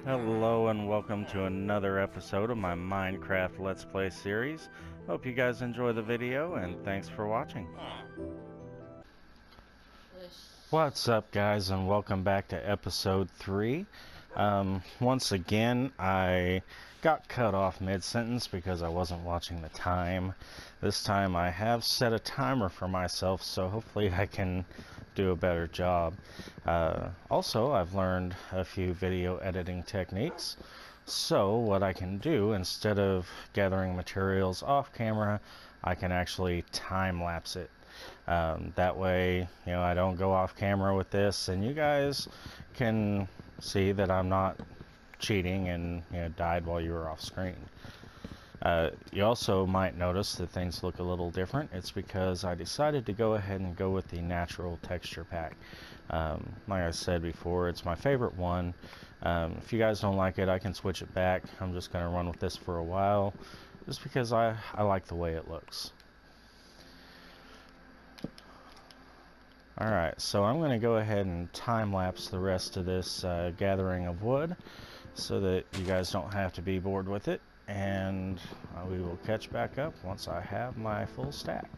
Hello and welcome to another episode of my Minecraft Let's Play series. Hope you guys enjoy the video and thanks for watching. What's up guys and welcome back to episode 3. Once again I got cut off mid-sentence because I wasn't watching the time. This time I have set a timer for myself, so hopefully I can do a better job. Also, I've learned a few video editing techniques. So what I can do, instead of gathering materials off camera, I can actually time-lapse it. That way, I don't go off camera with this, and you guys can see that I'm not cheating and died while you were off screen. You also might notice that things look a little different. It's because I decided to go ahead and go with the natural texture pack. Like I said before, it's my favorite one. If you guys don't like it, I can switch it back. I'm just going to run with this for a while just because I like the way it looks. Alright, so I'm going to go ahead and time-lapse the rest of this gathering of wood so that you guys don't have to be bored with it, and we will catch back up once I have my full stack.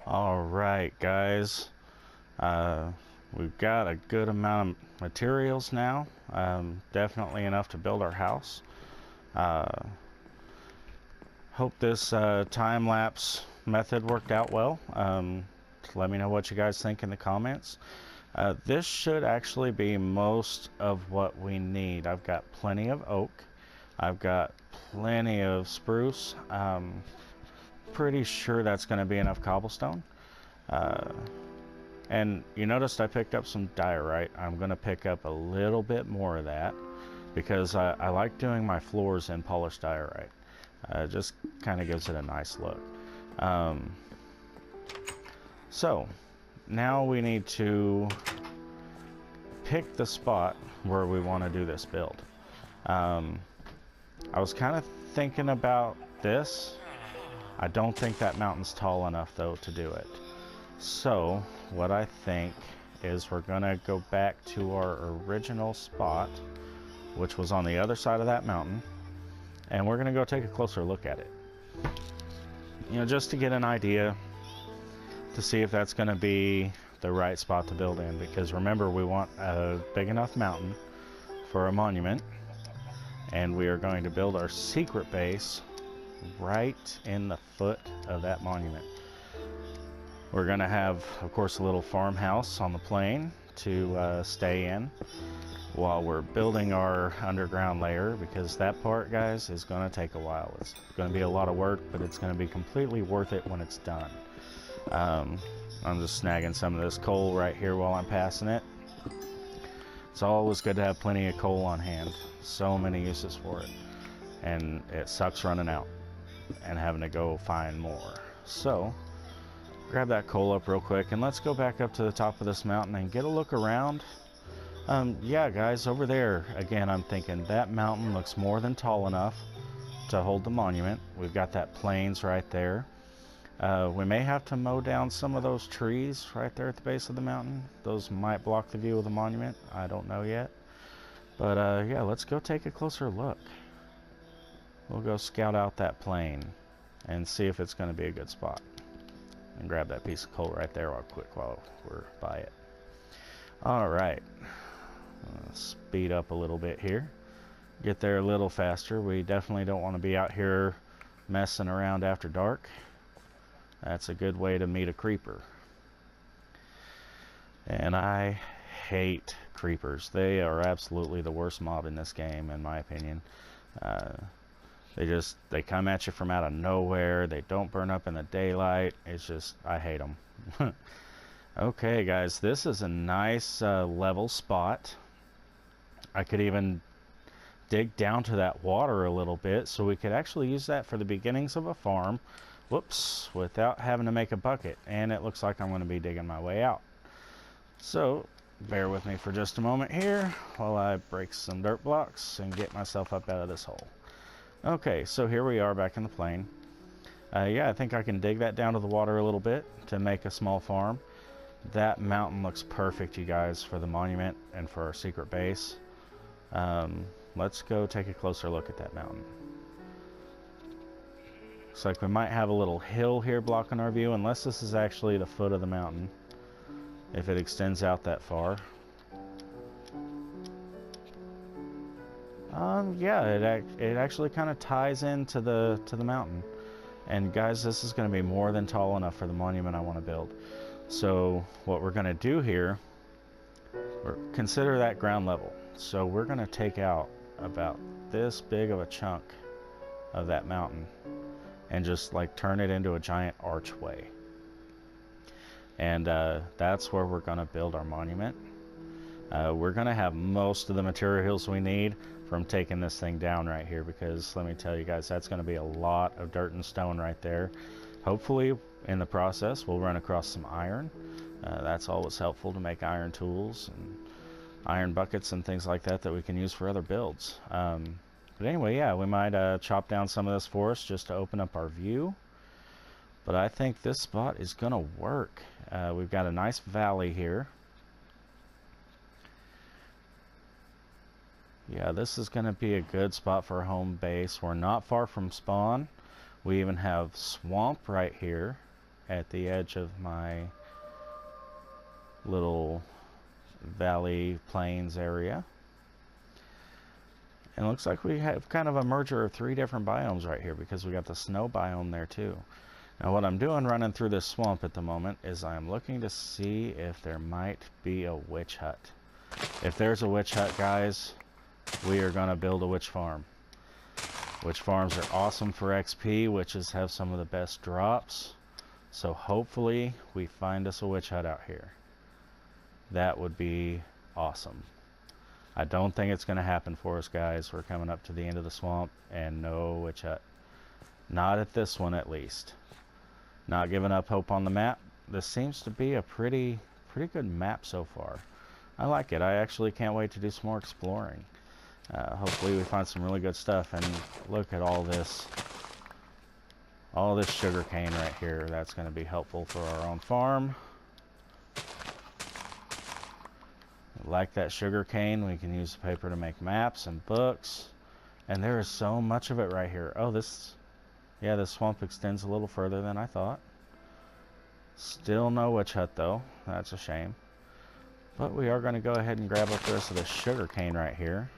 Alright guys, we've got a good amount of materials now, definitely enough to build our house. Hope this time-lapse method worked out well. Let me know what you guys think in the comments. This should actually be most of what we need. I've got plenty of oak, I've got plenty of spruce. Pretty sure that's going to be enough cobblestone. And you noticed I picked up some diorite. I'm going to pick up a little bit more of that because I like doing my floors in polished diorite. Just kind of gives it a nice look. So now we need to pick the spot where we want to do this build. I was kind of thinking about this. I don't think that mountain's tall enough though to do it. So what I think is we're gonna go back to our original spot, which was on the other side of that mountain, and we're gonna go take a closer look at it. Just to get an idea, to see if that's gonna be the right spot to build in, because remember, we want a big enough mountain for a monument, and we are going to build our secret base right in the foot of that monument. We're going to have, of course, a little farmhouse on the plain to stay in while we're building our underground layer, because that part, guys, is going to take a while. It's going to be a lot of work, but it's going to be completely worth it when it's done. I'm just snagging some of this coal right here while I'm passing it. It's always good to have plenty of coal on hand. So many uses for it. And it sucks running out and having to go find more. So, grab that coal up real quick, and let's go back up to the top of this mountain and get a look around. Yeah, guys, over there, again, I'm thinking that mountain looks more than tall enough to hold the monument. We've got that plains right there. We may have to mow down some of those trees right there at the base of the mountain. Those might block the view of the monument. I don't know yet. But yeah, let's go take a closer look. We'll go scout out that plain and see if it's going to be a good spot. And grab that piece of coal right there real quick while we're by it. Alright. Speed up a little bit here. Get there a little faster. We definitely don't want to be out here messing around after dark. That's a good way to meet a creeper. And I hate creepers. They are absolutely the worst mob in this game, in my opinion. They come at you from out of nowhere. They don't burn up in the daylight. It's just, I hate them. Okay, guys, this is a nice level spot. I could even dig down to that water a little bit, so we could actually use that for the beginnings of a farm. Whoops, without having to make a bucket. And it looks like I'm going to be digging my way out. So, bear with me for just a moment here while I break some dirt blocks and get myself up out of this hole. Okay, so here we are back in the plain. Yeah, I think I can dig that down to the water a little bit to make a small farm. That mountain looks perfect, you guys, for the monument and for our secret base. Let's go take a closer look at that mountain. Looks like we might have a little hill here blocking our view, unless this is actually the foot of the mountain, if it extends out that far. Yeah, it actually kind of ties into the mountain. And guys, this is going to be more than tall enough for the monument I want to build. So what we're going to do here, consider that ground level. So we're going to take out about this big of a chunk of that mountain and just like turn it into a giant archway. And that's where we're going to build our monument. We're going to have most of the materials we need from taking this thing down right here, because let me tell you guys, that's going to be a lot of dirt and stone right there. Hopefully in the process we'll run across some iron. That's always helpful to make iron tools and iron buckets and things like that that we can use for other builds. But anyway, yeah, we might chop down some of this forest just to open up our view. But I think this spot is going to work. We've got a nice valley here. Yeah, this is going to be a good spot for a home base. We're not far from spawn. We even have swamp right here at the edge of my little valley plains area. And it looks like we have kind of a merger of 3 different biomes right here, because we got the snow biome there too. Now what I'm doing running through this swamp at the moment is I'm looking to see if there might be a witch hut. If there's a witch hut, guys, we are going to build a witch farm. Witch farms are awesome for XP. Witches have some of the best drops. So hopefully we find us a witch hut out here. That would be awesome. I don't think it's going to happen for us, guys. We're coming up to the end of the swamp and no witch hut. Not at this one, at least. Not giving up hope on the map. This seems to be a pretty good map so far. I like it. I actually can't wait to do some more exploring. Hopefully we find some really good stuff. And look at all this sugar cane right here. That's going to be helpful for our own farm. Like that sugar cane, we can use the paper to make maps and books. And there is so much of it right here. Oh, this swamp extends a little further than I thought. Still no witch hut though. That's a shame. But we are going to go ahead and grab up the rest of the sugar cane right here.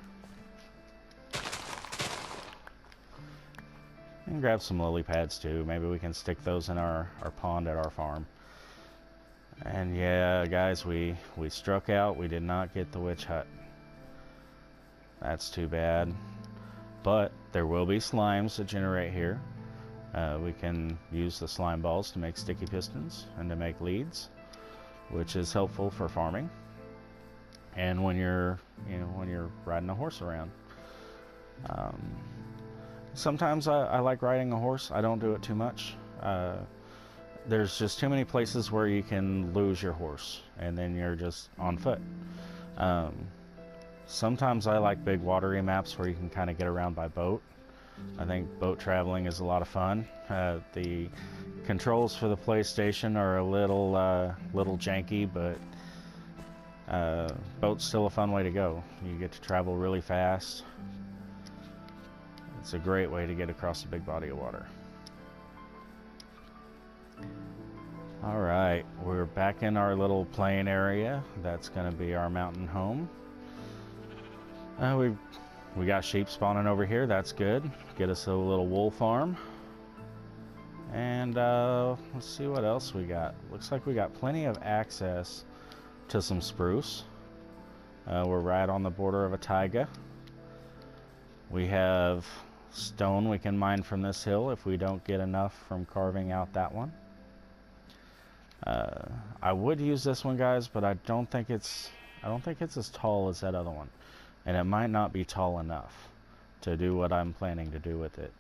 And grab some lily pads too. Maybe we can stick those in our pond at our farm. And yeah, guys, we struck out. We did not get the witch hut. That's too bad. But there will be slimes that generate here. We can use the slime balls to make sticky pistons and to make leads, which is helpful for farming. And when you're riding a horse around. Sometimes I like riding a horse. I don't do it too much. There's just too many places where you can lose your horse and then you're just on foot. Sometimes I like big watery maps where you can kind of get around by boat. I think boat traveling is a lot of fun. The controls for the PlayStation are a little janky, but boat's still a fun way to go. You get to travel really fast. It's a great way to get across a big body of water. Alright, we're back in our little plain area. That's going to be our mountain home. We got sheep spawning over here. That's good. Get us a little wool farm. And let's see what else we got. Looks like we got plenty of access to some spruce. We're right on the border of a taiga. We have stone we can mine from this hill if we don't get enough from carving out that one. I would use this one, guys, but I don't think it's as tall as that other one, and it might not be tall enough to do what I'm planning to do with it.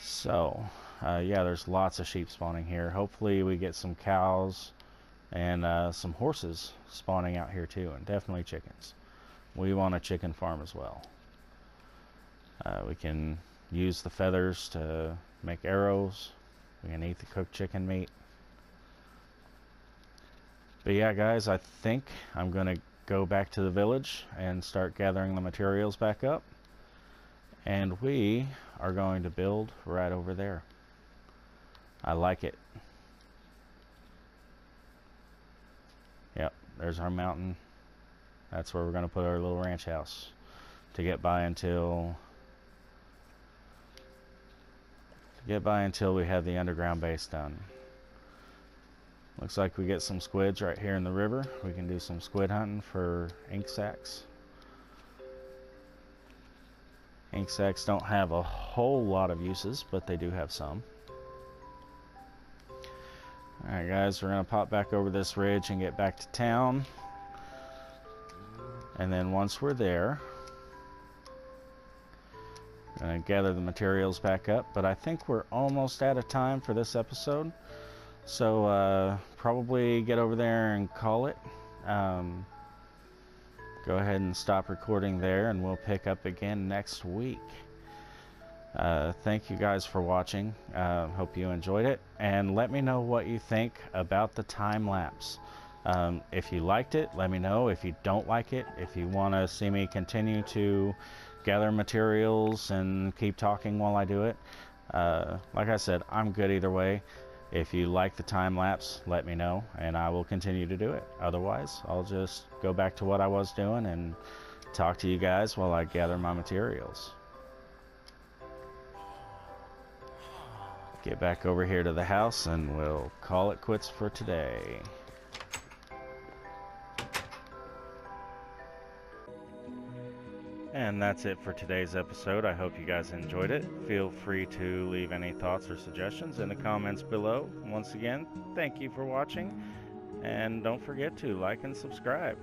So yeah, there's lots of sheep spawning here. Hopefully we get some cows and some horses spawning out here too, and definitely chickens. We want a chicken farm as well. We can use the feathers to make arrows. We can eat the cooked chicken meat. But yeah, guys, I think I'm going to go back to the village and start gathering the materials back up. And we are going to build right over there. I like it. Yep, there's our mountain. That's where we're going to put our little ranch house to get by until we have the underground base done. Looks like we get some squids right here in the river. We can do some squid hunting for ink sacs. Ink sacs don't have a whole lot of uses, but they do have some. Alright guys, we're going to pop back over this ridge and get back to town. And then once we're there, I'm going to gather the materials back up. But I think we're almost out of time for this episode. So probably get over there and call it. Go ahead and stop recording there, and we'll pick up again next week. Thank you guys for watching. Hope you enjoyed it, and let me know what you think about the time lapse. If you liked it, let me know. If you don't like it, if you want to see me continue to gather materials and keep talking while I do it, like I said, I'm good either way. If you like the time lapse, let me know, and I will continue to do it. Otherwise, I'll just go back to what I was doing and talk to you guys while I gather my materials. Get back over here to the house, and we'll call it quits for today. And that's it for today's episode. I hope you guys enjoyed it. Feel free to leave any thoughts or suggestions in the comments below. Once again, thank you for watching, and don't forget to like and subscribe.